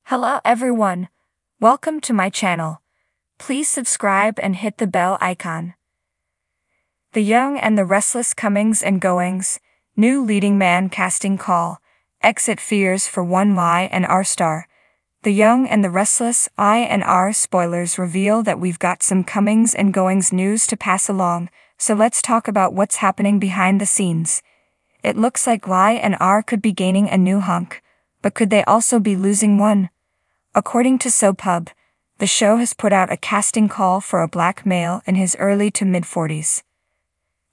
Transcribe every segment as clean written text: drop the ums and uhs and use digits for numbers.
Hello everyone. Welcome to my channel. Please subscribe and hit the bell icon. The Young and the Restless comings and goings, new leading man casting call, exit fears for one Y and R star. The Young and the Restless I and R spoilers reveal that we've got some comings and goings news to pass along, so let's talk about what's happening behind the scenes. It looks like Y and R could be gaining a new hunk, but could they also be losing one? According to SoPub, the show has put out a casting call for a black male in his early to mid-40s.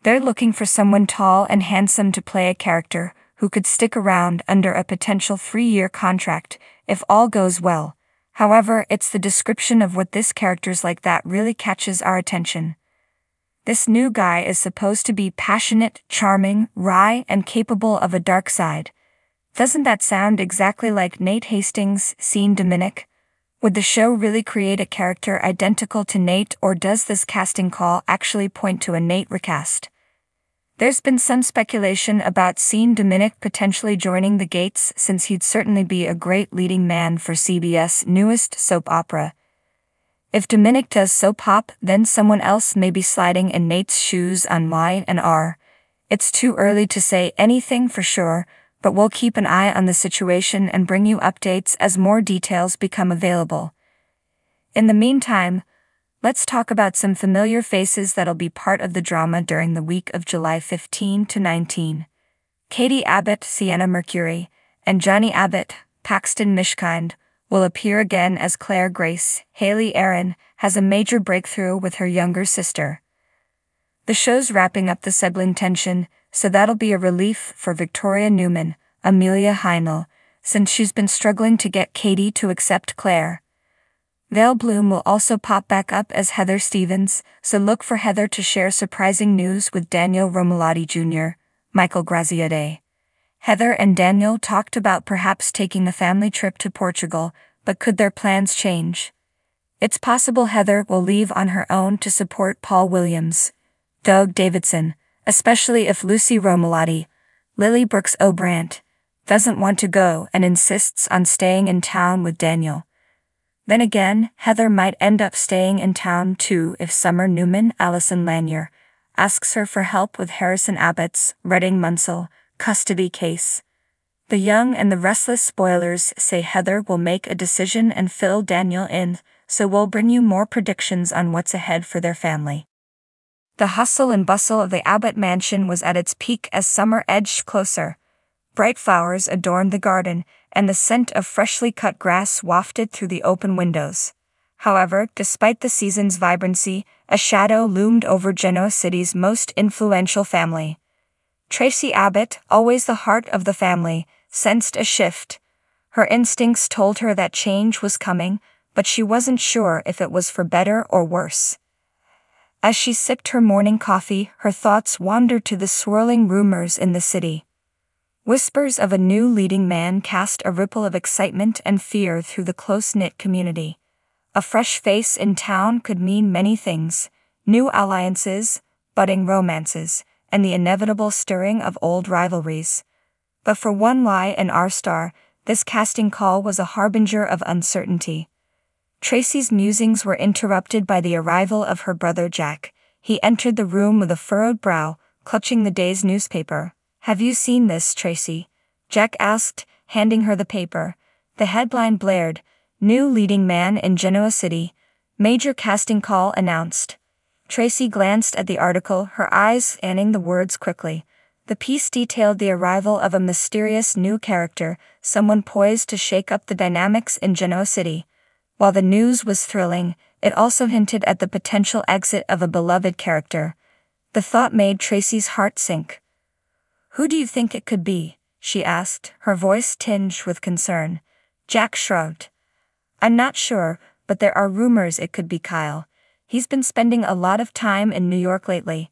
They're looking for someone tall and handsome to play a character who could stick around under a potential 3-year contract if all goes well. However, it's the description of what this character's like that really catches our attention. This new guy is supposed to be passionate, charming, wry, and capable of a dark side. Doesn't that sound exactly like Nate Hastings' seen Dominic? Would the show really create a character identical to Nate, or does this casting call actually point to a Nate recast? There's been some speculation about seeing Dominic potentially joining the Gates, since he'd certainly be a great leading man for CBS' newest soap opera. If Dominic does soap op, then someone else may be sliding in Nate's shoes on Y and R. It's too early to say anything for sure, but we'll keep an eye on the situation and bring you updates as more details become available. In the meantime, let's talk about some familiar faces that'll be part of the drama during the week of July 15 to 19. Katie Abbott, Sienna Mercury, and Johnny Abbott, Paxton Mishkind, will appear again as Claire Grace. Haley Aaron has a major breakthrough with her younger sister. The show's wrapping up the sibling tension, so that'll be a relief for Victoria Newman, Amelia Heinel, since she's been struggling to get Katie to accept Claire. Vale Bloom will also pop back up as Heather Stevens, so look for Heather to share surprising news with Daniel Romolotti Jr., Michael Graziadei. Heather and Daniel talked about perhaps taking a family trip to Portugal, but could their plans change? It's possible Heather will leave on her own to support Paul Williams, Doug Davidson, especially if Lucy Romolotti, Lily Brooks O'Brant, doesn't want to go and insists on staying in town with Daniel. Then again, Heather might end up staying in town too if Summer Newman, Allison Lanier, asks her for help with Harrison Abbott's Reading Munsell custody case. The Young and the Restless spoilers say Heather will make a decision and fill Daniel in, so we'll bring you more predictions on what's ahead for their family. The hustle and bustle of the Abbott mansion was at its peak as summer edged closer. Bright flowers adorned the garden, and the scent of freshly cut grass wafted through the open windows. However, despite the season's vibrancy, a shadow loomed over Genoa City's most influential family. Tracy Abbott, always the heart of the family, sensed a shift. Her instincts told her that change was coming, but she wasn't sure if it was for better or worse. As she sipped her morning coffee, her thoughts wandered to the swirling rumors in the city. Whispers of a new leading man cast a ripple of excitement and fear through the close-knit community. A fresh face in town could mean many things: new alliances, budding romances, and the inevitable stirring of old rivalries. But for one Y and R star, this casting call was a harbinger of uncertainty. Tracy's musings were interrupted by the arrival of her brother Jack. He entered the room with a furrowed brow, clutching the day's newspaper. "Have you seen this, Tracy?" Jack asked, handing her the paper. The headline blared, "New leading man in Genoa City. Major casting call announced." Tracy glanced at the article, her eyes scanning the words quickly. The piece detailed the arrival of a mysterious new character, someone poised to shake up the dynamics in Genoa City. While the news was thrilling, it also hinted at the potential exit of a beloved character. The thought made Tracy's heart sink. "Who do you think it could be?" she asked, her voice tinged with concern. Jack shrugged. "I'm not sure, but there are rumors it could be Kyle. He's been spending a lot of time in New York lately."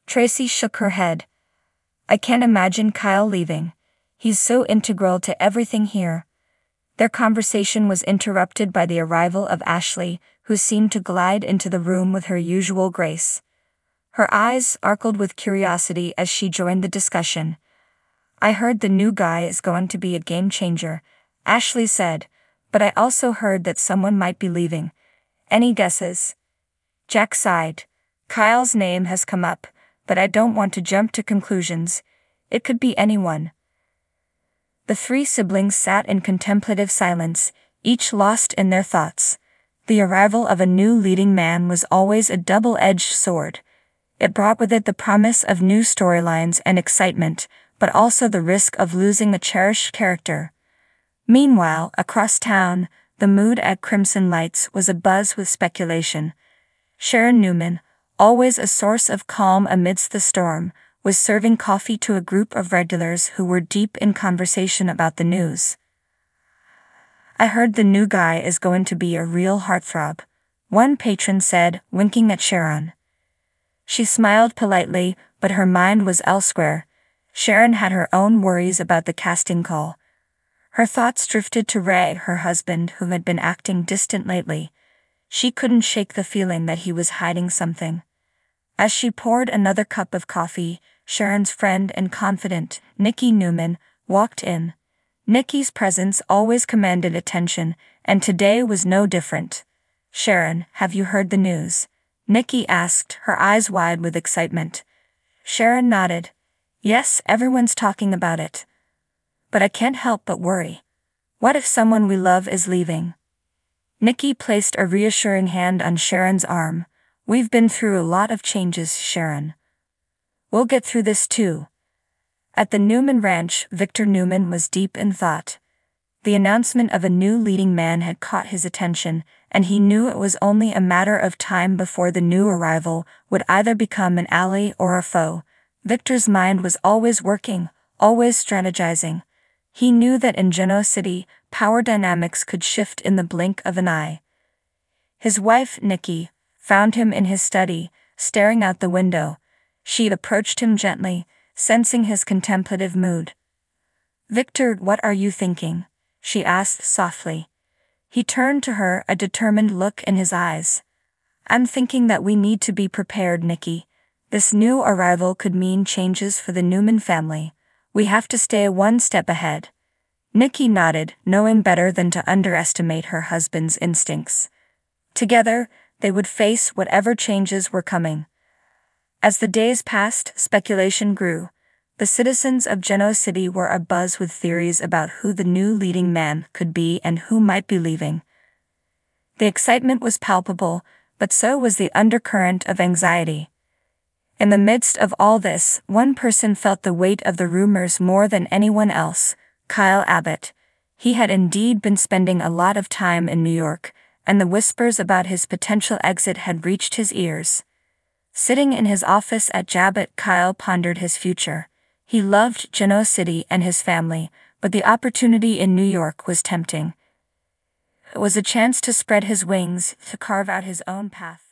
Tracy shook her head. "I can't imagine Kyle leaving. He's so integral to everything here." Their conversation was interrupted by the arrival of Ashley, who seemed to glide into the room with her usual grace. Her eyes sparkled with curiosity as she joined the discussion. "I heard the new guy is going to be a game changer," Ashley said, but I also heard that someone might be leaving. Any guesses? Jack sighed. Kyle's name has come up, but I don't want to jump to conclusions. It could be anyone. The three siblings sat in contemplative silence, each lost in their thoughts. The arrival of a new leading man was always a double-edged sword. It brought with it the promise of new storylines and excitement, but also the risk of losing a cherished character. Meanwhile, across town, the mood at Crimson Lights was abuzz with speculation. Sharon Newman, always a source of calm amidst the storm, was serving coffee to a group of regulars who were deep in conversation about the news. I heard the new guy is going to be a real heartthrob, one patron said, winking at Sharon. She smiled politely, but her mind was elsewhere. Sharon had her own worries about the casting call. Her thoughts drifted to Ray, her husband, who had been acting distant lately. She couldn't shake the feeling that he was hiding something. As she poured another cup of coffee, Sharon's friend and confidant, Nikki Newman, walked in. Nikki's presence always commanded attention, and today was no different. "Sharon, have you heard the news?" Nikki asked, her eyes wide with excitement. Sharon nodded. "Yes, everyone's talking about it. But I can't help but worry. What if someone we love is leaving?" Nikki placed a reassuring hand on Sharon's arm. "We've been through a lot of changes, Sharon. We'll get through this too." At the Newman Ranch, Victor Newman was deep in thought. The announcement of a new leading man had caught his attention, and he knew it was only a matter of time before the new arrival would either become an ally or a foe. Victor's mind was always working, always strategizing. He knew that in Genoa City, power dynamics could shift in the blink of an eye. His wife, Nikki, found him in his study, staring out the window. She approached him gently, sensing his contemplative mood. "Victor, what are you thinking?" she asked softly. He turned to her, a determined look in his eyes. "I'm thinking that we need to be prepared, Nikki. This new arrival could mean changes for the Newman family. We have to stay one step ahead." Nikki nodded, knowing better than to underestimate her husband's instincts. Together, they would face whatever changes were coming. As the days passed, speculation grew. The citizens of Genoa City were abuzz with theories about who the new leading man could be and who might be leaving. The excitement was palpable, but so was the undercurrent of anxiety. In the midst of all this, one person felt the weight of the rumors more than anyone else: Kyle Abbott. He had indeed been spending a lot of time in New York, and the whispers about his potential exit had reached his ears. Sitting in his office at Jabbot, Kyle pondered his future. He loved Genoa City and his family, but the opportunity in New York was tempting. It was a chance to spread his wings, to carve out his own path.